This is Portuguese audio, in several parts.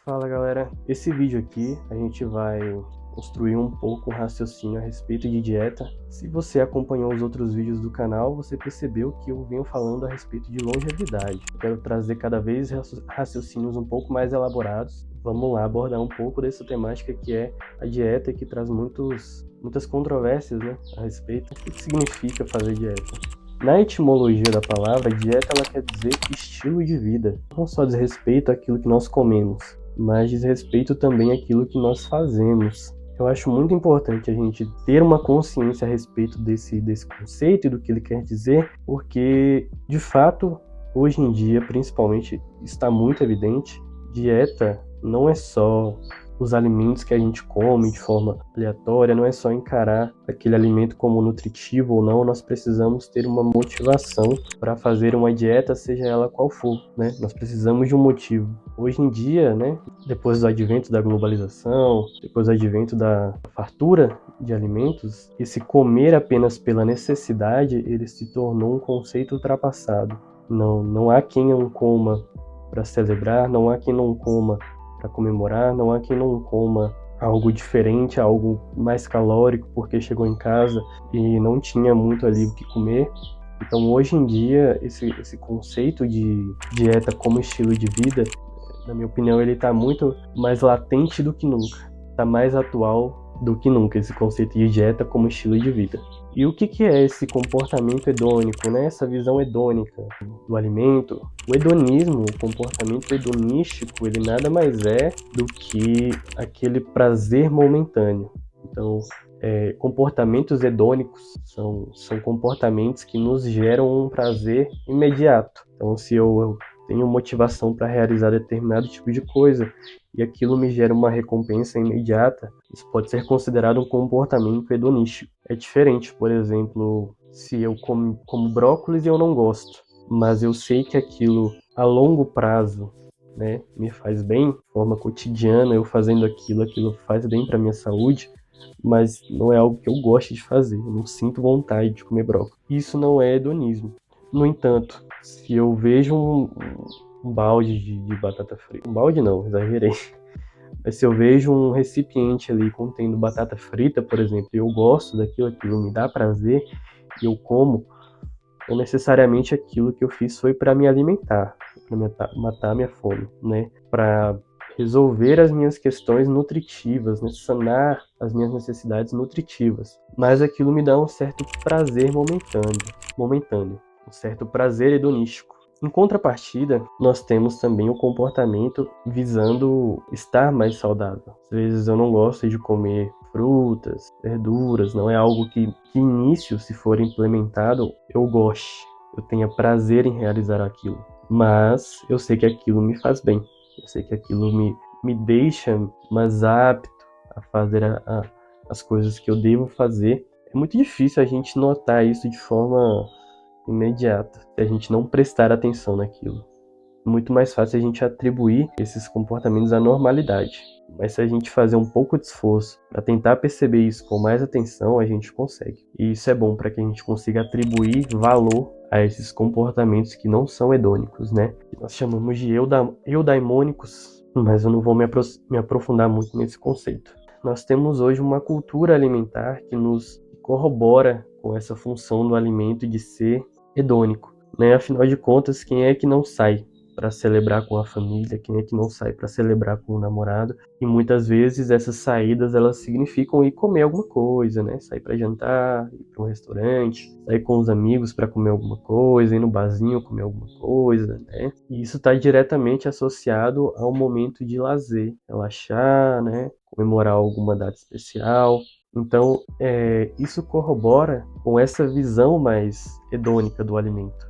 Fala galera, esse vídeo aqui a gente vai construir um pouco um raciocínio a respeito de dieta. Se você acompanhou os outros vídeos do canal, você percebeu que eu venho falando a respeito de longevidade. Eu quero trazer cada vez raciocínios um pouco mais elaborados. Vamos lá abordar um pouco dessa temática que é a dieta, que traz muitas controvérsias, né, a respeito. O que significa fazer dieta? Na etimologia da palavra, dieta ela quer dizer estilo de vida. Não só diz respeito àquilo que nós comemos, mas diz respeito também àquilo que nós fazemos. Eu acho muito importante a gente ter uma consciência a respeito desse conceito e do que ele quer dizer, porque, de fato, hoje em dia, principalmente, está muito evidente, dieta não é só os alimentos que a gente come de forma aleatória, não é só encarar aquele alimento como nutritivo ou não, nós precisamos ter uma motivação para fazer uma dieta, seja ela qual for, né? Nós precisamos de um motivo. Hoje em dia, né, depois do advento da globalização, depois do advento da fartura de alimentos, esse comer apenas pela necessidade, ele se tornou um conceito ultrapassado. Não há quem não coma para celebrar, não há quem não coma para comemorar, não há quem não coma algo diferente, algo mais calórico, porque chegou em casa e não tinha muito ali o que comer. Então, hoje em dia, esse conceito de dieta como estilo de vida, na minha opinião, ele está muito mais latente do que nunca, está mais atual do que nunca, esse conceito de dieta como estilo de vida. E o que é esse comportamento hedônico, né? Essa visão hedônica do alimento? O hedonismo, o comportamento hedonístico, ele nada mais é do que aquele prazer momentâneo. Então, comportamentos hedônicos são comportamentos que nos geram um prazer imediato. Então, se eu tenho motivação para realizar determinado tipo de coisa e aquilo me gera uma recompensa imediata, isso pode ser considerado um comportamento hedonístico. É diferente, por exemplo, se eu como brócolis e eu não gosto, mas eu sei que aquilo a longo prazo, né, me faz bem, de forma cotidiana, eu fazendo aquilo faz bem para minha saúde, mas não é algo que eu goste de fazer, eu não sinto vontade de comer brócolis. Isso não é hedonismo. No entanto, se eu vejo um balde de batata frita, um balde não, exagerei, mas se eu vejo um recipiente ali contendo batata frita, por exemplo, e eu gosto daquilo, aquilo me dá prazer, e eu como, não necessariamente aquilo que eu fiz foi para me alimentar, para matar a minha fome, né? Para resolver as minhas questões nutritivas, né? Sanar as minhas necessidades nutritivas. Mas aquilo me dá um certo prazer momentâneo, um certo prazer hedonístico. Em contrapartida, nós temos também o comportamento visando estar mais saudável. Às vezes eu não gosto de comer frutas, verduras, não é algo que início, se for implementado, eu goste, eu tenha prazer em realizar aquilo. Mas eu sei que aquilo me faz bem, eu sei que aquilo me deixa mais apto a fazer as coisas que eu devo fazer. É muito difícil a gente notar isso de forma imediata, se a gente não prestar atenção naquilo. É muito mais fácil a gente atribuir esses comportamentos à normalidade. Mas se a gente fazer um pouco de esforço para tentar perceber isso com mais atenção, a gente consegue. E isso é bom para que a gente consiga atribuir valor a esses comportamentos que não são hedônicos, né? Que nós chamamos de eudaimônicos, mas eu não vou me aprofundar muito nesse conceito. Nós temos hoje uma cultura alimentar que nos corrobora com essa função do alimento de ser hedônico, né? Afinal de contas, quem é que não sai para celebrar com a família, quem é que não sai para celebrar com o namorado? E muitas vezes essas saídas elas significam ir comer alguma coisa, né? Sair para jantar, ir para um restaurante, sair com os amigos para comer alguma coisa, ir no barzinho comer alguma coisa, né? E isso está diretamente associado ao momento de lazer, relaxar, né? Comemorar alguma data especial. Então, isso corrobora com essa visão mais hedônica do alimento.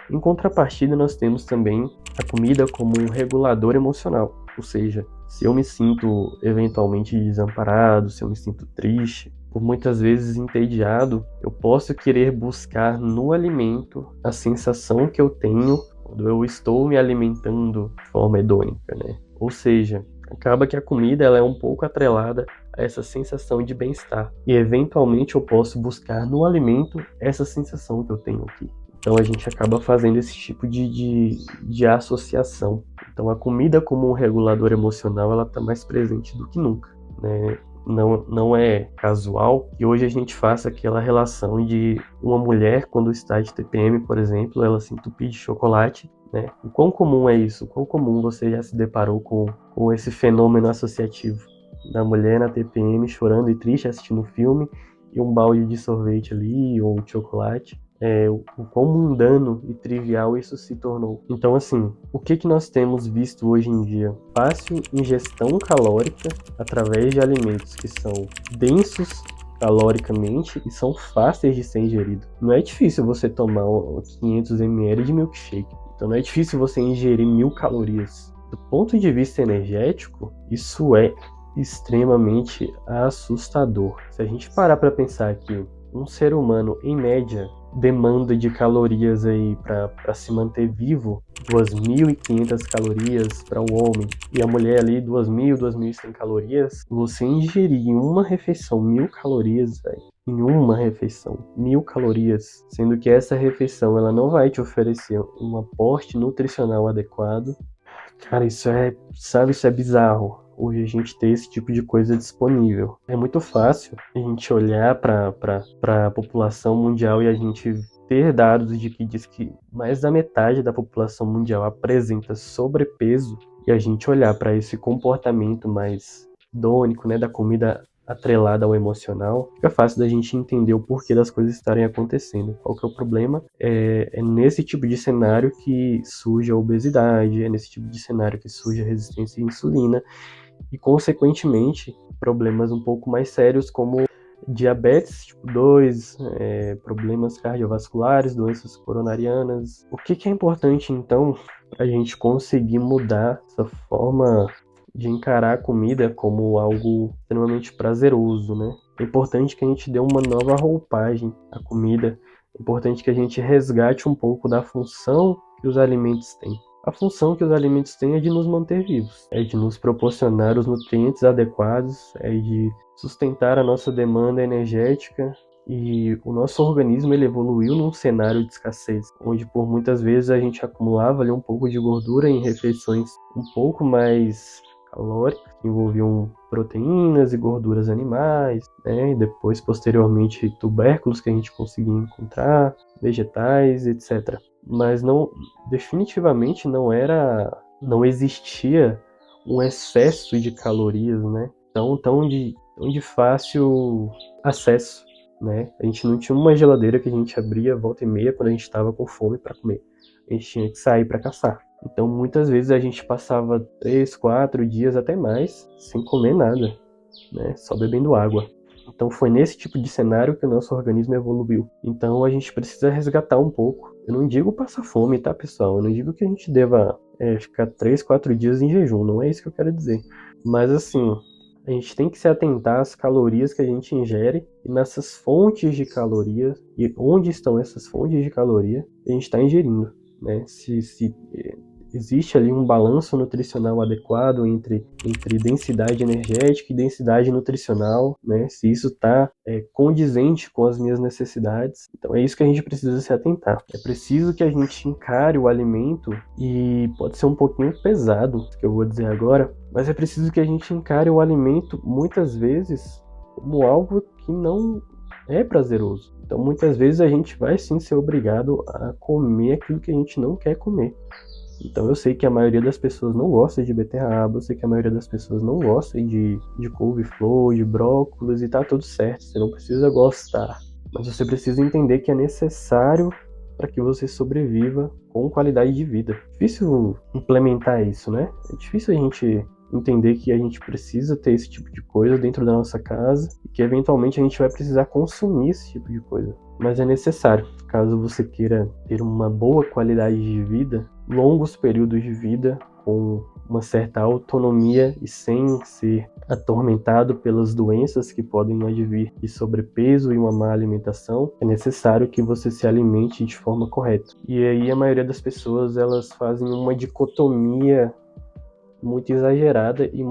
Em contrapartida, nós temos também a comida como um regulador emocional, ou seja, se eu me sinto eventualmente desamparado, se eu me sinto triste, ou muitas vezes entediado, eu posso querer buscar no alimento a sensação que eu tenho quando eu estou me alimentando de forma hedônica, né? Ou seja, acaba que a comida ela é um pouco atrelada a essa sensação de bem-estar. E eventualmente eu posso buscar no alimento essa sensação que eu tenho aqui. Então a gente acaba fazendo esse tipo de associação. Então a comida como um regulador emocional, ela está mais presente do que nunca, né? Não é casual que hoje a gente faça aquela relação de uma mulher, quando está de TPM, por exemplo, ela se entupir de chocolate, né? O quão comum é isso? O quão comum você já se deparou com esse fenômeno associativo da mulher na TPM chorando e triste assistindo um filme e um balde de sorvete ali ou de chocolate? O quão mundano e trivial isso se tornou. Então, assim, o que nós temos visto hoje em dia? Fácil ingestão calórica através de alimentos que são densos caloricamente e são fáceis de ser ingeridos. Não é difícil você tomar 500 ml de milkshake. Então não é difícil você ingerir 1000 calorias. Do ponto de vista energético, isso é extremamente assustador. Se a gente parar para pensar que um ser humano, em média, demanda de calorias aí para se manter vivo, 2.500 calorias para o homem, e a mulher ali 2.000, 2.100 calorias, você ingerir em uma refeição 1000 calorias, véio, em uma refeição, 1000 calorias, sendo que essa refeição ela não vai te oferecer um aporte nutricional adequado. Cara, isso é bizarro. Hoje a gente ter esse tipo de coisa disponível. É muito fácil a gente olhar para a população mundial e a gente ter dados de que diz que mais da metade da população mundial apresenta sobrepeso e a gente olhar para esse comportamento mais hedônico, né, da comida atrelada ao emocional, fica fácil da gente entender o porquê das coisas estarem acontecendo. Qual que é o problema? É nesse tipo de cenário que surge a obesidade, é nesse tipo de cenário que surge a resistência à insulina e, consequentemente, problemas um pouco mais sérios como diabetes tipo 2, problemas cardiovasculares, doenças coronarianas. O que é importante, então, para a gente conseguir mudar essa forma de encarar a comida como algo extremamente prazeroso, né? É importante que a gente dê uma nova roupagem à comida. É importante que a gente resgate um pouco da função que os alimentos têm. A função que os alimentos têm é de nos manter vivos, é de nos proporcionar os nutrientes adequados, é de sustentar a nossa demanda energética. E o nosso organismo ele evoluiu num cenário de escassez, onde por muitas vezes a gente acumulava ali um pouco de gordura em refeições um pouco mais calóricas, que envolviam proteínas e gorduras animais, né? E depois, posteriormente, tubérculos que a gente conseguia encontrar, vegetais, etc. Mas definitivamente não existia um excesso de calorias, né? Tão de fácil acesso, né? A gente não tinha uma geladeira que a gente abria volta e meia quando a gente estava com fome para comer. A gente tinha que sair para caçar. Então, muitas vezes a gente passava 3, 4 dias até mais sem comer nada, né? Só bebendo água. Então, foi nesse tipo de cenário que o nosso organismo evoluiu. Então, a gente precisa resgatar um pouco. Eu não digo passar fome, tá, pessoal? Eu não digo que a gente deva ficar 3, 4 dias em jejum. Não é isso que eu quero dizer. Mas, assim, a gente tem que se atentar às calorias que a gente ingere e nessas fontes de calorias e onde estão essas fontes de caloria que a gente está ingerindo, né? Se existe ali um balanço nutricional adequado entre densidade energética e densidade nutricional, né? Se isso está condizente com as minhas necessidades. Então é isso que a gente precisa se atentar. É preciso que a gente encare o alimento, e pode ser um pouquinho pesado o que eu vou dizer agora, mas é preciso que a gente encare o alimento muitas vezes como algo que não é prazeroso. Então muitas vezes a gente vai sim ser obrigado a comer aquilo que a gente não quer comer. Então eu sei que a maioria das pessoas não gosta de beterraba, eu sei que a maioria das pessoas não gosta de couve-flor, de brócolis, e tá tudo certo, você não precisa gostar. Mas você precisa entender que é necessário para que você sobreviva com qualidade de vida. É difícil implementar isso, né? É difícil a gente entender que a gente precisa ter esse tipo de coisa dentro da nossa casa e que eventualmente a gente vai precisar consumir esse tipo de coisa. Mas é necessário, caso você queira ter uma boa qualidade de vida, longos períodos de vida, com uma certa autonomia e sem ser atormentado pelas doenças que podem advir de sobrepeso e uma má alimentação, é necessário que você se alimente de forma correta. E aí a maioria das pessoas elas fazem uma dicotomia muito exagerada e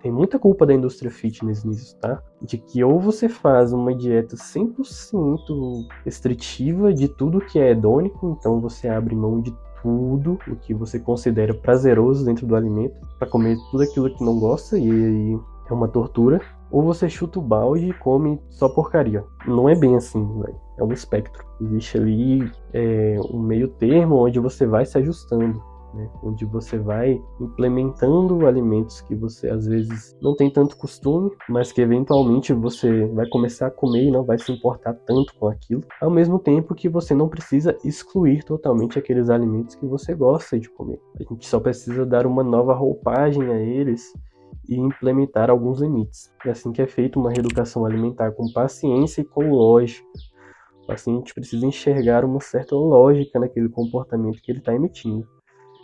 tem muita culpa da indústria fitness nisso, tá? De que ou você faz uma dieta 100% restritiva de tudo que é hedônico, então você abre mão de tudo o que você considera prazeroso dentro do alimento, para comer tudo aquilo que não gosta, e aí é uma tortura, ou você chuta o balde e come só porcaria. Não é bem assim, velho. É um espectro. Existe ali um meio termo onde você vai se ajustando, né? Onde você vai implementando alimentos que você às vezes não tem tanto costume, mas que eventualmente você vai começar a comer e não vai se importar tanto com aquilo, ao mesmo tempo que você não precisa excluir totalmente aqueles alimentos que você gosta de comer. A gente só precisa dar uma nova roupagem a eles e implementar alguns limites. É assim que é feita uma reeducação alimentar, com paciência e com lógica. O paciente precisa enxergar uma certa lógica naquele comportamento que ele está emitindo.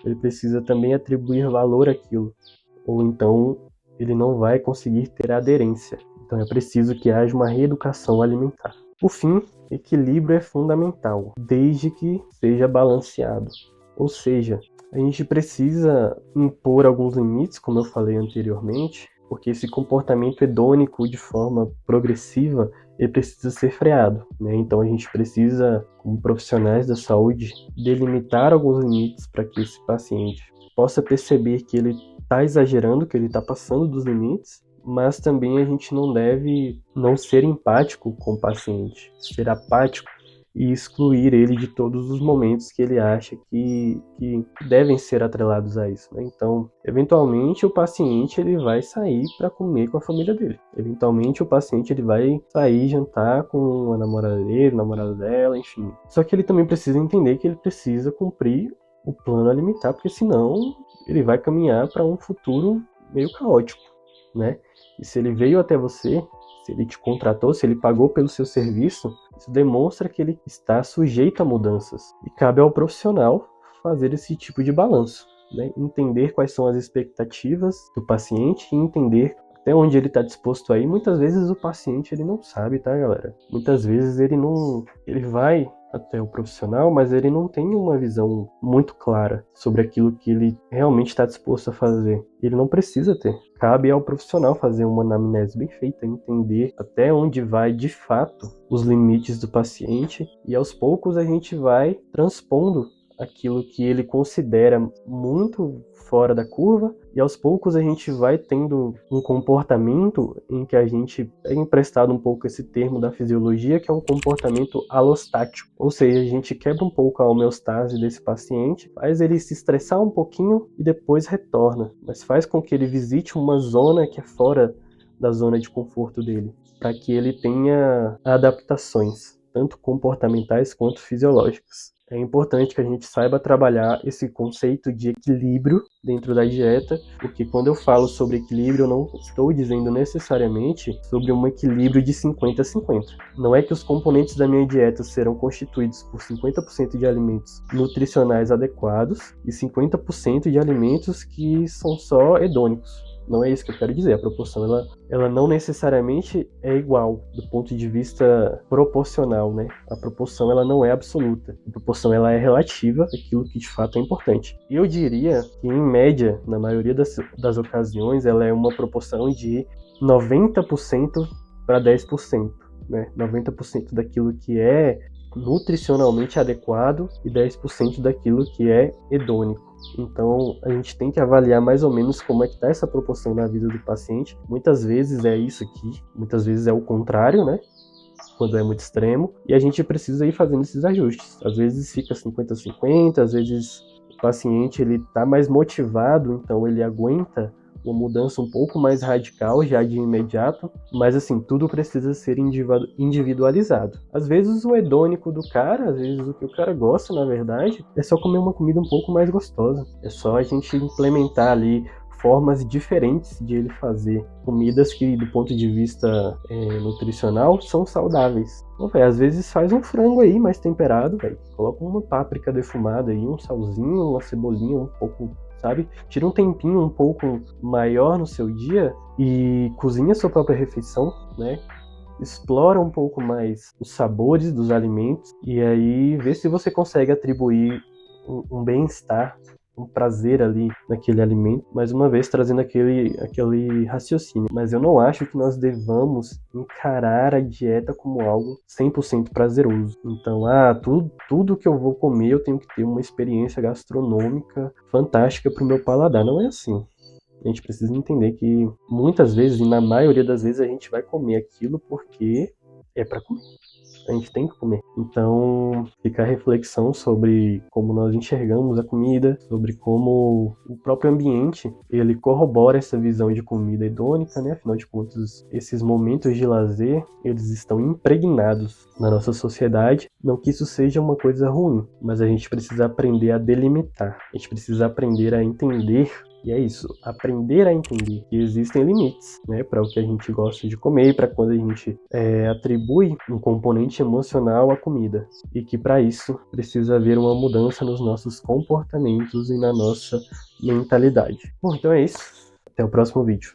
Ele precisa também atribuir valor àquilo, ou então ele não vai conseguir ter aderência. Então é preciso que haja uma reeducação alimentar. Por fim, equilíbrio é fundamental, desde que seja balanceado. Ou seja, a gente precisa impor alguns limites, como eu falei anteriormente, porque esse comportamento hedônico de forma progressiva ele precisa ser freado, né? Então a gente precisa, como profissionais da saúde, delimitar alguns limites para que esse paciente possa perceber que ele está exagerando, que ele está passando dos limites, mas também a gente não deve não ser empático com o paciente, ser apático e excluir ele de todos os momentos que ele acha que devem ser atrelados a isso, né? Então, eventualmente o paciente ele vai sair para comer com a família dele. Eventualmente o paciente ele vai sair jantar com a namorada dele, a namorada dela, enfim. Só que ele também precisa entender que ele precisa cumprir o plano alimentar, porque senão ele vai caminhar para um futuro meio caótico, né? E se ele veio até você, se ele te contratou, se ele pagou pelo seu serviço, isso demonstra que ele está sujeito a mudanças. E cabe ao profissional fazer esse tipo de balanço, né? Entender quais são as expectativas do paciente e entender até onde ele está disposto a ir. Muitas vezes o paciente ele não sabe, tá, galera? Muitas vezes ele vai até o profissional, mas ele não tem uma visão muito clara sobre aquilo que ele realmente está disposto a fazer. Ele não precisa ter. Cabe ao profissional fazer uma anamnese bem feita, entender até onde vai de fato os limites do paciente, e aos poucos a gente vai transpondo aquilo que ele considera muito fora da curva, e aos poucos a gente vai tendo um comportamento em que a gente é emprestado um pouco esse termo da fisiologia, que é um comportamento alostático, ou seja, a gente quebra um pouco a homeostase desse paciente, faz ele se estressar um pouquinho e depois retorna, mas faz com que ele visite uma zona que é fora da zona de conforto dele, para que ele tenha adaptações, tanto comportamentais quanto fisiológicas. É importante que a gente saiba trabalhar esse conceito de equilíbrio dentro da dieta, porque quando eu falo sobre equilíbrio, eu não estou dizendo necessariamente sobre um equilíbrio de 50-50. Não é que os componentes da minha dieta serão constituídos por 50% de alimentos nutricionais adequados e 50% de alimentos que são só hedônicos. Não é isso que eu quero dizer. A proporção ela não necessariamente é igual do ponto de vista proporcional, né? A proporção ela não é absoluta. A proporção ela é relativa àquilo que de fato é importante. E eu diria que, em média, na maioria das ocasiões, ela é uma proporção de 90% para 10%, né? 90% daquilo que é nutricionalmente adequado e 10% daquilo que é hedônico. Então, a gente tem que avaliar mais ou menos como é que está essa proporção na vida do paciente. Muitas vezes é isso aqui, muitas vezes é o contrário, né? Quando é muito extremo, e a gente precisa ir fazendo esses ajustes. Às vezes fica 50-50, às vezes o paciente ele está mais motivado, então ele aguenta uma mudança um pouco mais radical já de imediato, mas assim, tudo precisa ser individualizado. Às vezes o hedônico do cara, às vezes o que o cara gosta, na verdade, é só comer uma comida um pouco mais gostosa. É só a gente implementar ali formas diferentes de ele fazer comidas que, do ponto de vista nutricional, são saudáveis. Pô, véio, às vezes faz um frango aí mais temperado, véio. Coloca uma páprica defumada aí, um salzinho, uma cebolinha um pouco, sabe? Tira um tempinho um pouco maior no seu dia e cozinha a sua própria refeição, né? Explora um pouco mais os sabores dos alimentos e aí vê se você consegue atribuir um bem-estar, um prazer ali naquele alimento, mais uma vez trazendo aquele raciocínio. Mas eu não acho que nós devamos encarar a dieta como algo 100% prazeroso. Então, tudo que eu vou comer eu tenho que ter uma experiência gastronômica fantástica para o meu paladar. Não é assim. A gente precisa entender que muitas vezes, e na maioria das vezes, a gente vai comer aquilo porque é para comer. A gente tem que comer. Então, fica a reflexão sobre como nós enxergamos a comida, sobre como o próprio ambiente, ele corrobora essa visão de comida hedônica, né? Afinal de contas, esses momentos de lazer, eles estão impregnados na nossa sociedade. Não que isso seja uma coisa ruim, mas a gente precisa aprender a delimitar. A gente precisa aprender a entender. E é isso, aprender a entender que existem limites, né, para o que a gente gosta de comer, para quando a gente atribui um componente emocional à comida. E que para isso precisa haver uma mudança nos nossos comportamentos e na nossa mentalidade. Bom, então é isso. Até o próximo vídeo.